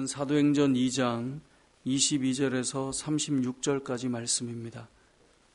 말씀은 사도행전 2장 22절에서 36절까지 말씀입니다.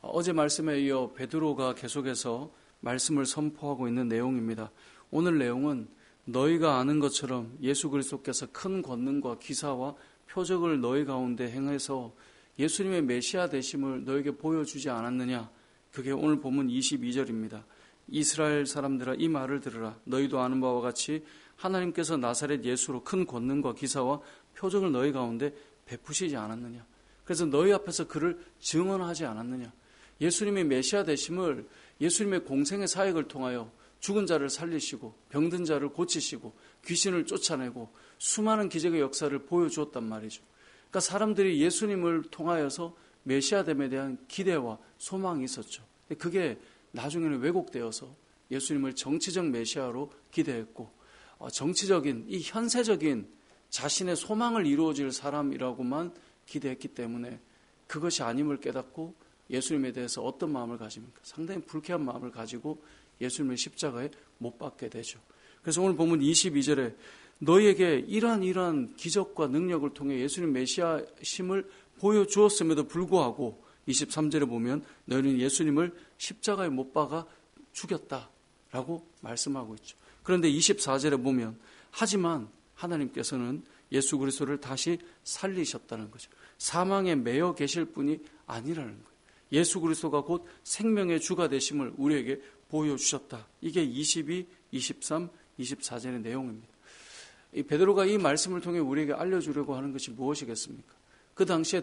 어제 말씀에 이어 베드로가 계속해서 말씀을 선포하고 있는 내용입니다. 오늘 내용은 너희가 아는 것처럼 예수 그리스도께서 큰 권능과 기사와 표적을 너희 가운데 행해서 예수님의 메시아 되심을 너에게 보여주지 않았느냐? 그게 오늘 본문 22절입니다. 이스라엘 사람들아 이 말을 들으라. 너희도 아는 바와 같이 하나님께서 나사렛 예수로 큰 권능과 기사와 표적을 너희 가운데 베푸시지 않았느냐? 그래서 너희 앞에서 그를 증언하지 않았느냐? 예수님의 메시아 되심을 예수님의 공생의 사역을 통하여 죽은 자를 살리시고 병든 자를 고치시고 귀신을 쫓아내고 수많은 기적의 역사를 보여주었단 말이죠. 그러니까 사람들이 예수님을 통하여서 메시아됨에 대한 기대와 소망이 있었죠. 그게 나중에는 왜곡되어서 예수님을 정치적 메시아로 기대했고 정치적인 이 현세적인 자신의 소망을 이루어질 사람이라고만 기대했기 때문에 그것이 아님을 깨닫고 예수님에 대해서 어떤 마음을 가집니까? 상당히 불쾌한 마음을 가지고 예수님의 십자가에 못 박게 되죠. 그래서 오늘 본문 22절에 너희에게 이러한 기적과 능력을 통해 예수님 메시아심을 보여주었음에도 불구하고 23절에 보면 너희는 예수님을 십자가에 못 박아 죽였다라고 말씀하고 있죠. 그런데 24절에 보면 하지만 하나님께서는 예수 그리스도를 다시 살리셨다는 거죠. 사망에 매여 계실 분이 아니라는 거예요. 예수 그리스도가 곧 생명의 주가 되심을 우리에게 보여주셨다. 이게 22, 23, 24절의 내용입니다. 이 베드로가 이 말씀을 통해 우리에게 알려주려고 하는 것이 무엇이겠습니까? 그 당시에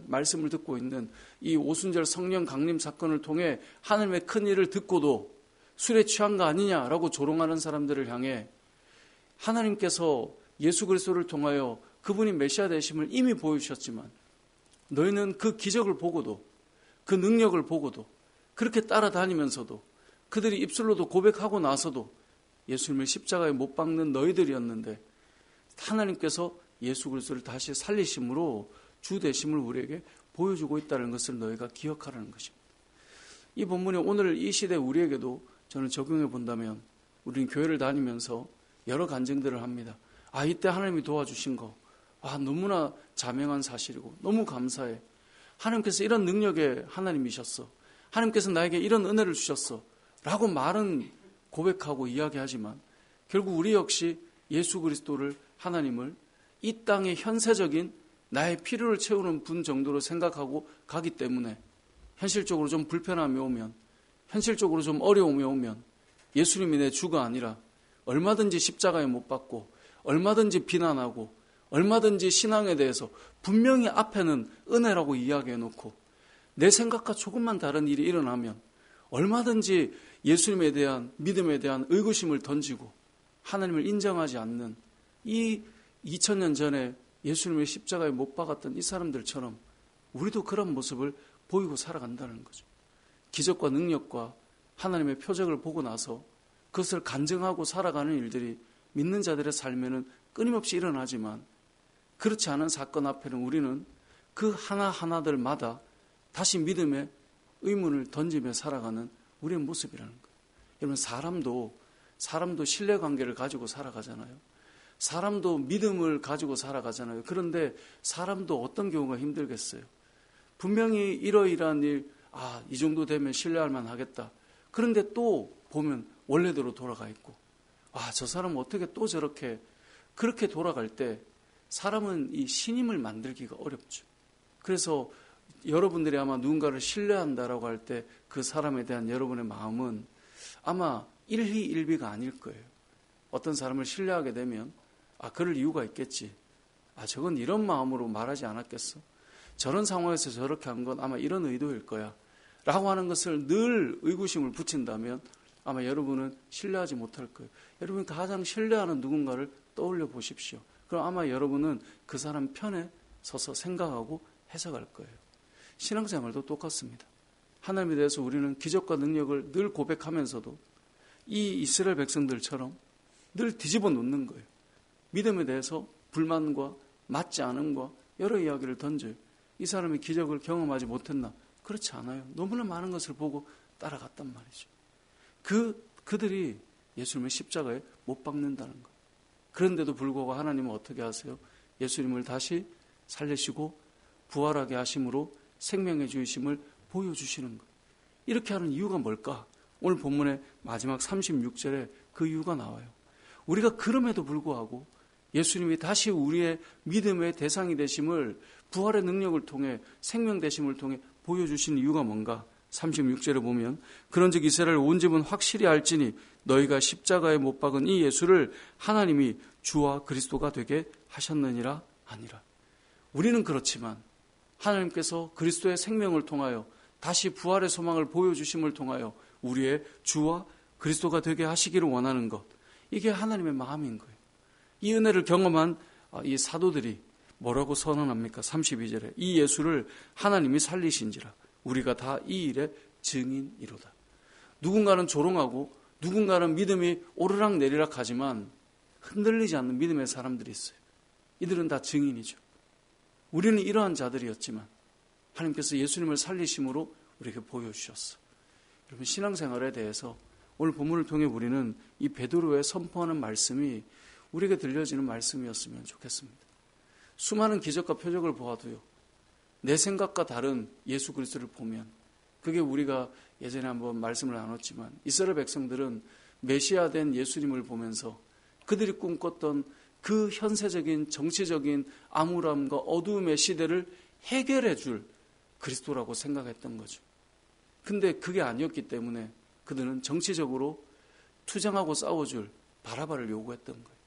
말씀을 듣고 있는 이 오순절 성령 강림 사건을 통해 하나님의 큰 일을 듣고도 술에 취한 거 아니냐라고 조롱하는 사람들을 향해 하나님께서 예수 그리스도를 통하여 그분이 메시아 되심을 이미 보여주셨지만 너희는 그 기적을 보고도 그 능력을 보고도 그렇게 따라다니면서도 그들이 입술로도 고백하고 나서도 예수님을 십자가에 못 박는 너희들이었는데 하나님께서 예수 그리스도를 다시 살리심으로 주 되심을 우리에게 보여주고 있다는 것을 너희가 기억하라는 것입니다. 이 본문이 오늘 이 시대 우리에게도 저는 적용해 본다면 우리는 교회를 다니면서 여러 간증들을 합니다. 이때 하나님이 도와주신 거 너무나 자명한 사실이고 너무 감사해. 하나님께서 이런 능력의 하나님이셨어. 하나님께서 나에게 이런 은혜를 주셨어. 라고 말은 고백하고 이야기하지만 결국 우리 역시 예수 그리스도를 하나님을 이 땅의 현세적인 나의 필요를 채우는 분 정도로 생각하고 가기 때문에 현실적으로 좀 불편함이 오면 현실적으로 좀 어려움이 오면 예수님이 내 주가 아니라 얼마든지 십자가에 못 박고 얼마든지 비난하고 얼마든지 신앙에 대해서 분명히 앞에는 은혜라고 이야기해놓고 내 생각과 조금만 다른 일이 일어나면 얼마든지 예수님에 대한 믿음에 대한 의구심을 던지고 하나님을 인정하지 않는 이 2000년 전에 예수님의 십자가에 못 박았던 이 사람들처럼 우리도 그런 모습을 보이고 살아간다는 거죠. 기적과 능력과 하나님의 표적을 보고 나서 그것을 간증하고 살아가는 일들이 믿는 자들의 삶에는 끊임없이 일어나지만 그렇지 않은 사건 앞에는 우리는 그 하나하나들마다 다시 믿음의 의문을 던지며 살아가는 우리의 모습이라는 거예요. 여러분 사람도 신뢰관계를 가지고 살아가잖아요. 사람도 믿음을 가지고 살아가잖아요. 그런데 사람도 어떤 경우가 힘들겠어요. 분명히 이러이러한 일, 이 정도 되면 신뢰할 만하겠다. 그런데 또 보면 원래대로 돌아가 있고 저 사람은 어떻게 또 그렇게 돌아갈 때 사람은 이 신임을 만들기가 어렵죠. 그래서 여러분들이 아마 누군가를 신뢰한다라고 할 때 그 사람에 대한 여러분의 마음은 아마 일희일비가 아닐 거예요. 어떤 사람을 신뢰하게 되면 그럴 이유가 있겠지. 저건 이런 마음으로 말하지 않았겠어. 저런 상황에서 저렇게 한 건 아마 이런 의도일 거야. 라고 하는 것을 늘 의구심을 붙인다면 아마 여러분은 신뢰하지 못할 거예요. 여러분 가장 신뢰하는 누군가를 떠올려 보십시오. 그럼 아마 여러분은 그 사람 편에 서서 생각하고 해석할 거예요. 신앙생활도 똑같습니다. 하나님에 대해서 우리는 기적과 능력을 늘 고백하면서도 이 이스라엘 백성들처럼 늘 뒤집어 놓는 거예요. 믿음에 대해서 불만과 맞지 않음과 여러 이야기를 던져요. 이 사람이 기적을 경험하지 못했나? 그렇지 않아요. 너무나 많은 것을 보고 따라갔단 말이죠. 그들이 예수님의 십자가에 못 박는다는 것. 그런데도 불구하고 하나님은 어떻게 하세요? 예수님을 다시 살리시고 부활하게 하심으로 생명의 주이심을 보여주시는 것. 이렇게 하는 이유가 뭘까? 오늘 본문의 마지막 36절에 그 이유가 나와요. 우리가 그럼에도 불구하고 예수님이 다시 우리의 믿음의 대상이 되심을 부활의 능력을 통해 생명 되심을 통해 보여주신 이유가 뭔가? 36절에 보면 그런즉 이스라엘 온 집은 확실히 알지니 너희가 십자가에 못 박은 이 예수를 하나님이 주와 그리스도가 되게 하셨느니라 아니라. 우리는 그렇지만 하나님께서 그리스도의 생명을 통하여 다시 부활의 소망을 보여주심을 통하여 우리의 주와 그리스도가 되게 하시기를 원하는 것. 이게 하나님의 마음인 거예요. 이 은혜를 경험한 이 사도들이 뭐라고 선언합니까? 32절에 이 예수를 하나님이 살리신지라 우리가 다 이 일의 증인이로다. 누군가는 조롱하고 누군가는 믿음이 오르락 내리락 하지만 흔들리지 않는 믿음의 사람들이 있어요. 이들은 다 증인이죠. 우리는 이러한 자들이었지만 하나님께서 예수님을 살리심으로 우리에게 보여주셨어. 여러분, 신앙생활에 대해서 오늘 본문을 통해 우리는 이 베드로의 선포하는 말씀이 우리에게 들려지는 말씀이었으면 좋겠습니다. 수많은 기적과 표적을 보아도요, 내 생각과 다른 예수 그리스도를 보면, 그게 우리가 예전에 한번 말씀을 나눴지만 이스라엘 백성들은 메시아된 예수님을 보면서 그들이 꿈꿨던 그 현세적인 정치적인 암울함과 어두움의 시대를 해결해 줄 그리스도라고 생각했던 거죠. 근데 그게 아니었기 때문에 그들은 정치적으로 투쟁하고 싸워줄 바라바를 요구했던 거예요.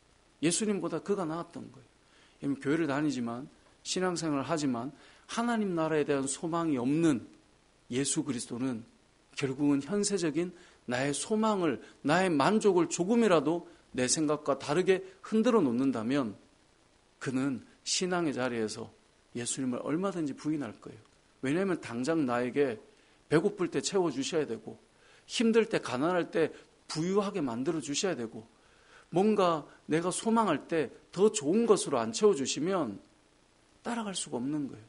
예수님보다 그가 나았던 거예요. 교회를 다니지만 신앙생활을 하지만 하나님 나라에 대한 소망이 없는 예수 그리스도는 결국은 현세적인 나의 소망을, 나의 만족을 조금이라도 내 생각과 다르게 흔들어 놓는다면 그는 신앙의 자리에서 예수님을 얼마든지 부인할 거예요. 왜냐하면 당장 나에게 배고플 때 채워주셔야 되고 힘들 때 가난할 때 부유하게 만들어 주셔야 되고 뭔가 내가 소망할 때 더 좋은 것으로 안 채워주시면 따라갈 수가 없는 거예요.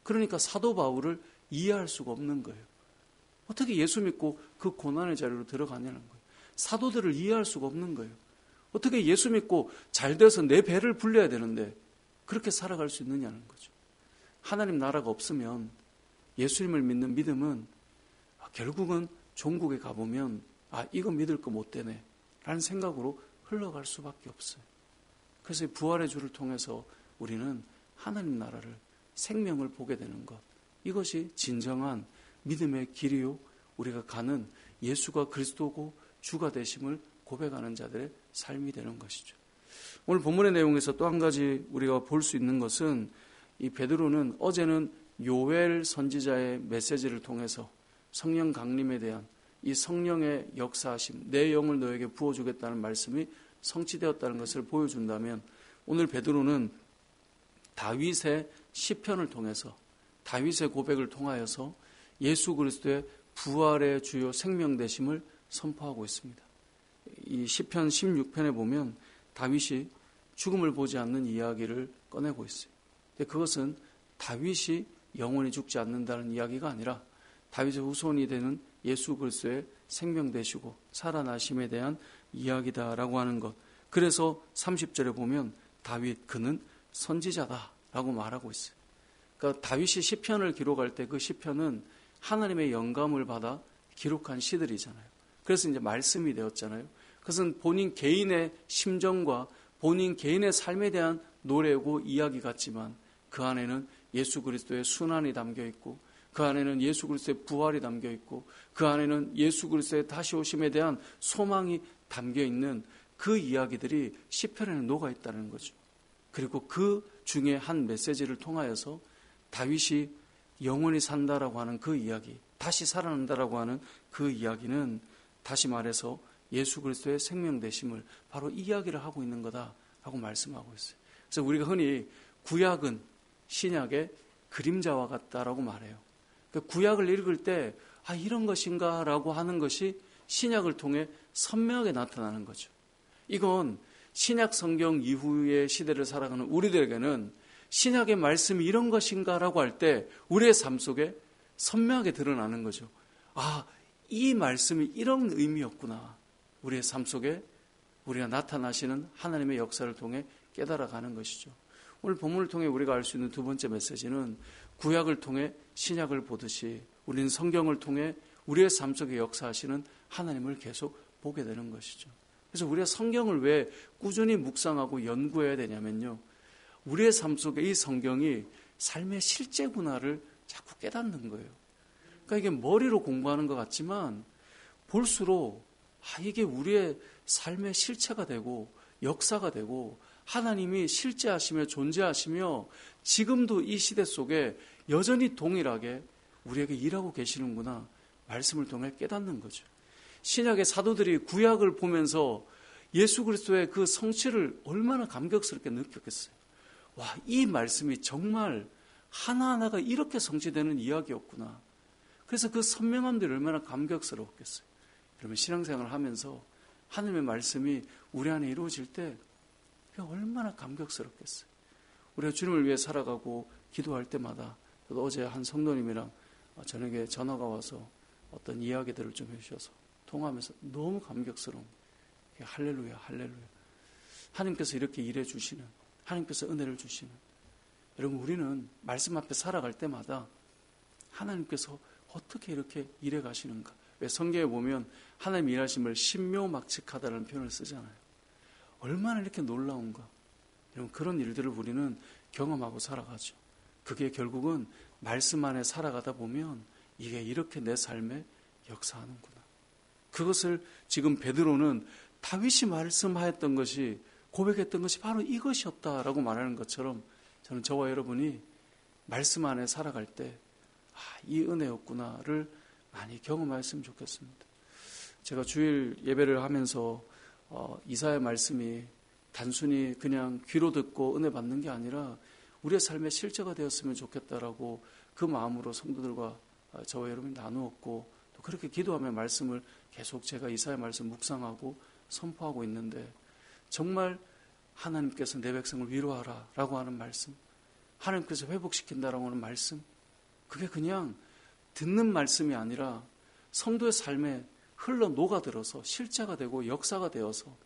그러니까 사도 바울을 이해할 수가 없는 거예요. 어떻게 예수 믿고 그 고난의 자리로 들어가냐는 거예요. 사도들을 이해할 수가 없는 거예요. 어떻게 예수 믿고 잘 돼서 내 배를 불려야 되는데 그렇게 살아갈 수 있느냐는 거죠. 하나님 나라가 없으면 예수님을 믿는 믿음은 결국은 종국에 가보면 이거 믿을 거 못 되네 라는 생각으로 흘러갈 수밖에 없어요. 그래서 부활의 주를 통해서 우리는 하나님 나라를 생명을 보게 되는 것, 이것이 진정한 믿음의 길이요 우리가 가는 예수가 그리스도고 주가 되심을 고백하는 자들의 삶이 되는 것이죠. 오늘 본문의 내용에서 또 한 가지 우리가 볼 수 있는 것은 이 베드로는 어제는 요엘 선지자의 메시지를 통해서 성령 강림에 대한 이 성령의 역사하심, 내 영을 너에게 부어주겠다는 말씀이 성취되었다는 것을 보여준다면 오늘 베드로는 다윗의 시편을 통해서 다윗의 고백을 통하여서 예수 그리스도의 부활의 주요 생명 되심을 선포하고 있습니다. 이 시편 16편에 보면 다윗이 죽음을 보지 않는 이야기를 꺼내고 있어요. 근데 그것은 다윗이 영원히 죽지 않는다는 이야기가 아니라 다윗의 후손이 되는 예수 그리스도의 생명 되시고 살아나심에 대한 이야기다라고 하는 것. 그래서 30절에 보면 다윗 그는 선지자다라고 말하고 있어요. 그러니까 다윗이 시편을 기록할 때 그 시편은 하나님의 영감을 받아 기록한 시들이잖아요. 그래서 이제 말씀이 되었잖아요. 그것은 본인 개인의 심정과 본인 개인의 삶에 대한 노래고 이야기 같지만 그 안에는 예수 그리스도의 순환이 담겨 있고 그 안에는 예수 그리스도의 부활이 담겨 있고 그 안에는 예수 그리스도의 다시 오심에 대한 소망이 담겨 있는 그 이야기들이 시편에는 녹아 있다는 거죠. 그리고 그 중에 한 메시지를 통하여서 다윗이 영원히 산다라고 하는 그 이야기, 다시 살아난다라고 하는 그 이야기는 다시 말해서 예수 그리스도의 생명 되심을 바로 이야기를 하고 있는 거다라고 말씀하고 있어요. 그래서 우리가 흔히 구약은 신약의 그림자와 같다라고 말해요. 구약을 읽을 때 이런 것인가라고 하는 것이 신약을 통해 선명하게 나타나는 거죠. 이건 신약 성경 이후의 시대를 살아가는 우리들에게는 신약의 말씀이 이런 것인가라고 할 때 우리의 삶 속에 선명하게 드러나는 거죠. 이 말씀이 이런 의미였구나. 우리의 삶 속에 우리가 나타나시는 하나님의 역사를 통해 깨달아가는 것이죠. 오늘 본문을 통해 우리가 알 수 있는 두 번째 메시지는 구약을 통해 신약을 보듯이 우리는 성경을 통해 우리의 삶 속에 역사하시는 하나님을 계속 보게 되는 것이죠. 그래서 우리가 성경을 왜 꾸준히 묵상하고 연구해야 되냐면요, 우리의 삶 속에 이 성경이 삶의 실제구나를 자꾸 깨닫는 거예요. 그러니까 이게 머리로 공부하는 것 같지만 볼수록 이게 우리의 삶의 실체가 되고 역사가 되고 하나님이 실제하시며 존재하시며 지금도 이 시대 속에 여전히 동일하게 우리에게 일하고 계시는구나, 말씀을 통해 깨닫는 거죠. 신약의 사도들이 구약을 보면서 예수 그리스도의 그 성취를 얼마나 감격스럽게 느꼈겠어요. 와, 이 말씀이 정말 하나하나가 이렇게 성취되는 이야기였구나. 그래서 그 선명함들이 얼마나 감격스러웠겠어요. 그러면 신앙생활을 하면서 하나님의 말씀이 우리 안에 이루어질 때 얼마나 감격스럽겠어요. 우리가 주님을 위해 살아가고 기도할 때마다, 저도 어제 한 성도님이랑 저녁에 전화가 와서 어떤 이야기들을 좀 해주셔서 통화하면서 너무 감격스러운, 할렐루야, 할렐루야. 하나님께서 이렇게 일해 주시는, 하나님께서 은혜를 주시는. 여러분, 우리는 말씀 앞에 살아갈 때마다 하나님께서 어떻게 이렇게 일해 가시는가. 왜 성경에 보면 하나님 일하심을 신묘막측하다는 표현을 쓰잖아요. 얼마나 이렇게 놀라운가. 여러분, 그런 일들을 우리는 경험하고 살아가죠. 그게 결국은 말씀 안에 살아가다 보면 이게 이렇게 내 삶에 역사하는구나. 그것을 지금 베드로는 다윗이 말씀하였던 것이, 고백했던 것이 바로 이것이었다라고 말하는 것처럼, 저는 저와 여러분이 말씀 안에 살아갈 때 이 은혜였구나를 많이 경험하였으면 좋겠습니다. 제가 주일 예배를 하면서 이사야 말씀이 단순히 그냥 귀로 듣고 은혜 받는 게 아니라 우리의 삶의 실제가 되었으면 좋겠다라고 그 마음으로 성도들과 저와 여러분이 나누었고, 또 그렇게 기도하며 말씀을 계속 제가 이사야 말씀 묵상하고 선포하고 있는데, 정말 하나님께서 내 백성을 위로하라 라고 하는 말씀, 하나님께서 회복시킨다라고 하는 말씀, 그게 그냥 듣는 말씀이 아니라 성도의 삶에 흘러 녹아들어서 실제가 되고 역사가 되어서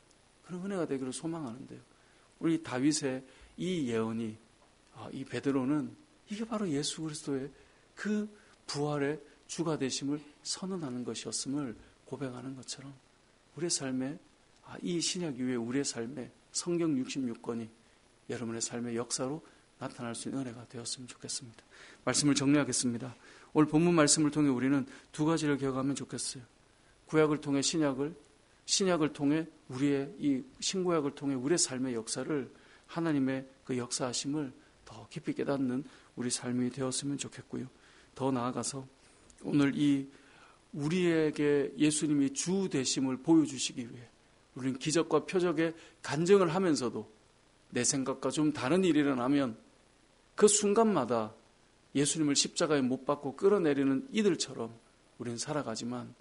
그런 은혜가 되기를 소망하는데요. 우리 다윗의 이 예언이, 이 베드로는 이게 바로 예수 그리스도의 그 부활의 주가 되심을 선언하는 것이었음을 고백하는 것처럼, 우리의 삶에, 이 신약 이후에 우리의 삶에 성경 66권이 여러분의 삶의 역사로 나타날 수 있는 은혜가 되었으면 좋겠습니다. 말씀을 정리하겠습니다. 오늘 본문 말씀을 통해 우리는 두 가지를 기억하면 좋겠어요. 구약을 통해 신약을 통해 우리의 이 신구약을 통해 우리의 삶의 역사를, 하나님의 그 역사하심을 더 깊이 깨닫는 우리 삶이 되었으면 좋겠고요. 더 나아가서 오늘 이 우리에게 예수님이 주 되심을 보여주시기 위해 우리는 기적과 표적의 간증을 하면서도 내 생각과 좀 다른 일이 일어나면 그 순간마다 예수님을 십자가에 못 박고 끌어내리는 이들처럼 우리는 살아가지만,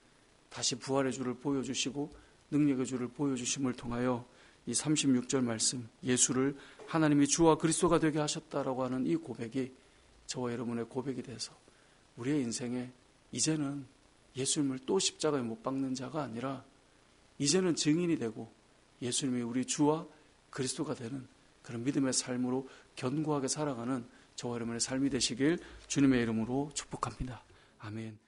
다시 부활의 주를 보여주시고 능력의 주를 보여주심을 통하여 이 36절 말씀, 예수를 하나님이 주와 그리스도가 되게 하셨다라고 하는 이 고백이 저와 여러분의 고백이 돼서 우리의 인생에 이제는 예수님을 또 십자가에 못 박는 자가 아니라 이제는 증인이 되고 예수님이 우리 주와 그리스도가 되는 그런 믿음의 삶으로 견고하게 살아가는 저와 여러분의 삶이 되시길 주님의 이름으로 축복합니다. 아멘.